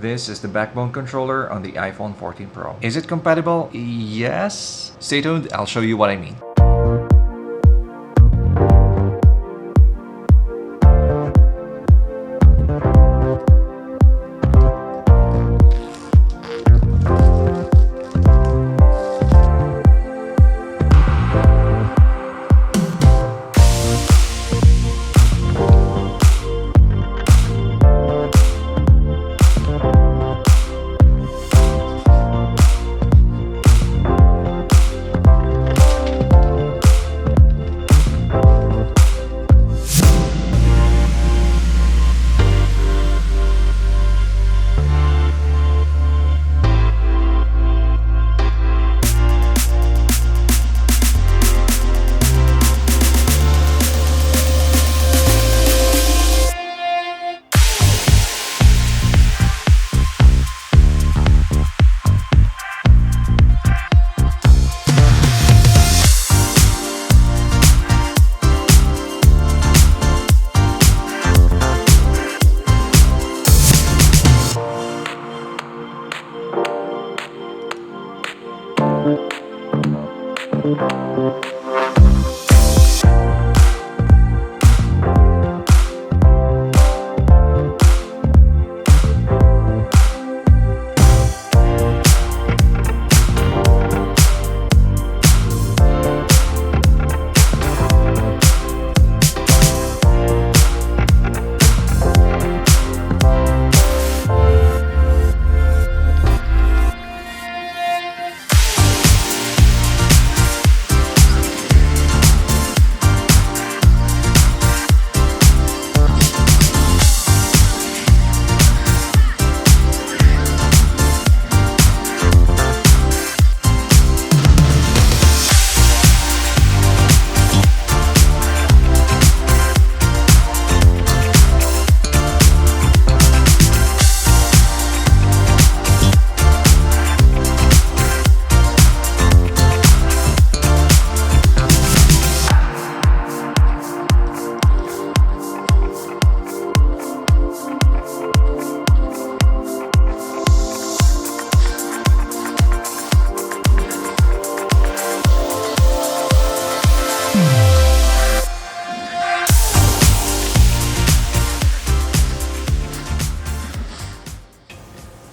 This is the backbone controller on the iPhone 14 Pro. Is it compatible? Yes. Stay tuned, I'll show you what I mean.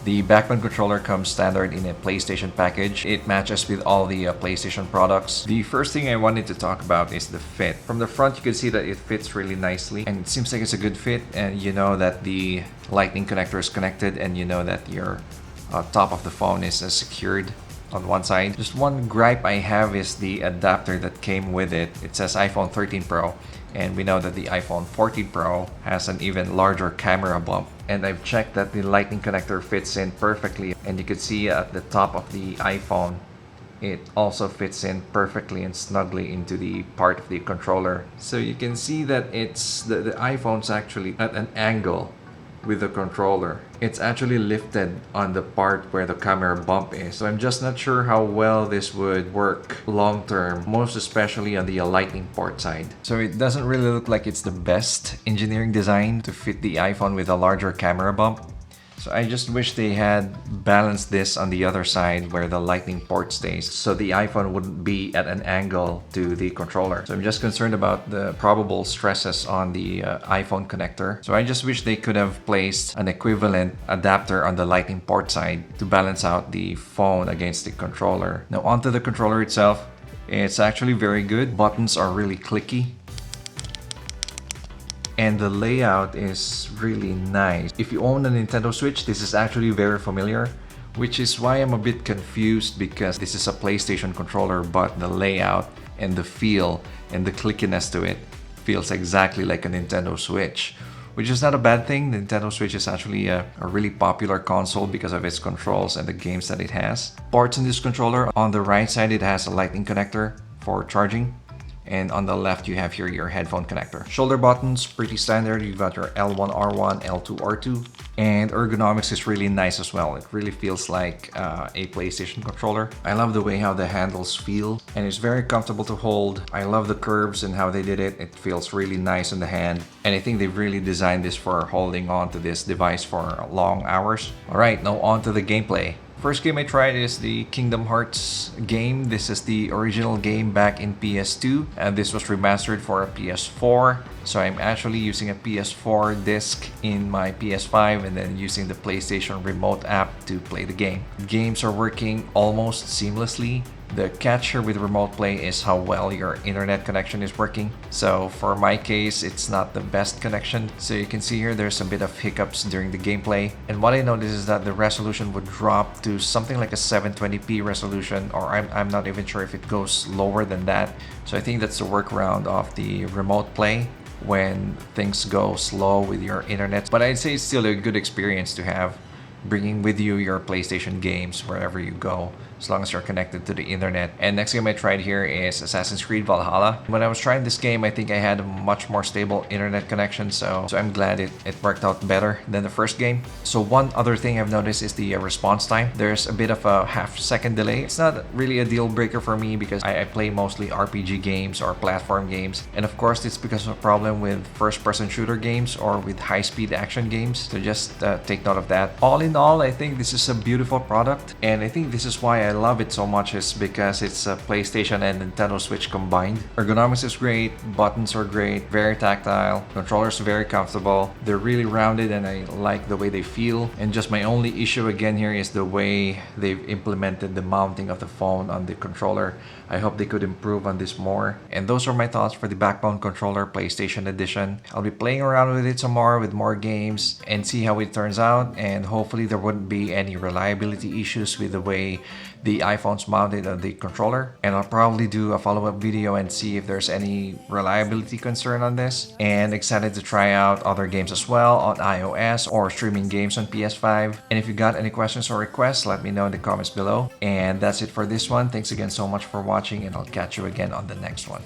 The backbone controller comes standard in a PlayStation package. It matches with all the PlayStation products. The first thing I wanted to talk about is the fit. From the front, you can see that it fits really nicely and it seems like it's a good fit, and you know that the lightning connector is connected, and you know that your top of the phone is secured on one side. Just one gripe I have is the adapter that came with it. It says iPhone 13 Pro, and we know that the iPhone 14 Pro has an even larger camera bump. And I've checked that the lightning connector fits in perfectly, and you can see at the top of the iPhone it also fits in perfectly and snugly into the part of the controller. So you can see that it's the iPhone's actually at an angle with the controller. It's actually lifted on the part where the camera bump is. So I'm just not sure how well this would work long term, most especially on the lightning port side. So it doesn't really look like it's the best engineering design to fit the iPhone with a larger camera bump. So I just wish they had balanced this on the other side where the lightning port stays, so the iPhone wouldn't be at an angle to the controller. So I'm just concerned about the probable stresses on the iPhone connector. So I just wish they could have placed an equivalent adapter on the lightning port side to balance out the phone against the controller. Now onto the controller itself. It's actually very good. Buttons are really clicky, and the layout is really nice. If you own a Nintendo Switch, this is actually very familiar, which is why I'm a bit confused, because this is a PlayStation controller, but the layout and the feel and the clickiness to it feels exactly like a Nintendo Switch, which is not a bad thing. The Nintendo Switch is actually a really popular console because of its controls and the games that it has. Ports in this controller: on the right side, it has a lightning connector for charging, And on the left, you have here your headphone connector. Shoulder buttons, pretty standard. You've got your L1, R1, L2, R2. And ergonomics is really nice as well. It really feels like a PlayStation controller. I love the way how the handles feel, and it's very comfortable to hold. I love the curves and how they did it. It feels really nice in the hand. And I think they've really designed this for holding on to this device for long hours. All right, now on to the gameplay. First game I tried is the Kingdom Hearts game. This is the original game back in PS2, and this was remastered for a PS4. So I'm actually using a PS4 disc in my PS5 and then using the PlayStation Remote app to play the game. Games are working almost seamlessly. The catch here with remote play is how well your internet connection is working. So for my case, it's not the best connection. So you can see here there's a bit of hiccups during the gameplay. And what I noticed is that the resolution would drop to something like a 720p resolution, or I'm not even sure if it goes lower than that. So I think that's the workaround of the remote play when things go slow with your internet. But I'd say it's still a good experience to have, bringing with you your PlayStation games wherever you go, as long as you're connected to the internet. And next game I tried here is Assassin's Creed Valhalla. When I was trying this game, I think I had a much more stable internet connection, so I'm glad it worked out better than the first game. So one other thing I've noticed is the response time. There's a bit of a half-second delay. It's not really a deal breaker for me because I play mostly RPG games or platform games. And of course, it's because of a problem with first-person shooter games or with high-speed action games. So just take note of that. All in all, I think this is a beautiful product, and I think this is why I love it so much, is because it's a PlayStation and Nintendo Switch combined. Ergonomics is great, buttons are great, very tactile, controllers very comfortable. They're really rounded and I like the way they feel. And just my only issue again here is the way they've implemented the mounting of the phone on the controller. I hope they could improve on this more. And those are my thoughts for the Backbone Controller PlayStation Edition. I'll be playing around with it some more with more games and see how it turns out, and hopefully there wouldn't be any reliability issues with the way the iPhone's mounted on the controller. And I'll probably do a follow-up video and see if there's any reliability concern on this. And excited to try out other games as well on iOS or streaming games on PS5. And if you got any questions or requests, let me know in the comments below. And that's it for this one. Thanks again so much for watching, and I'll catch you again on the next one.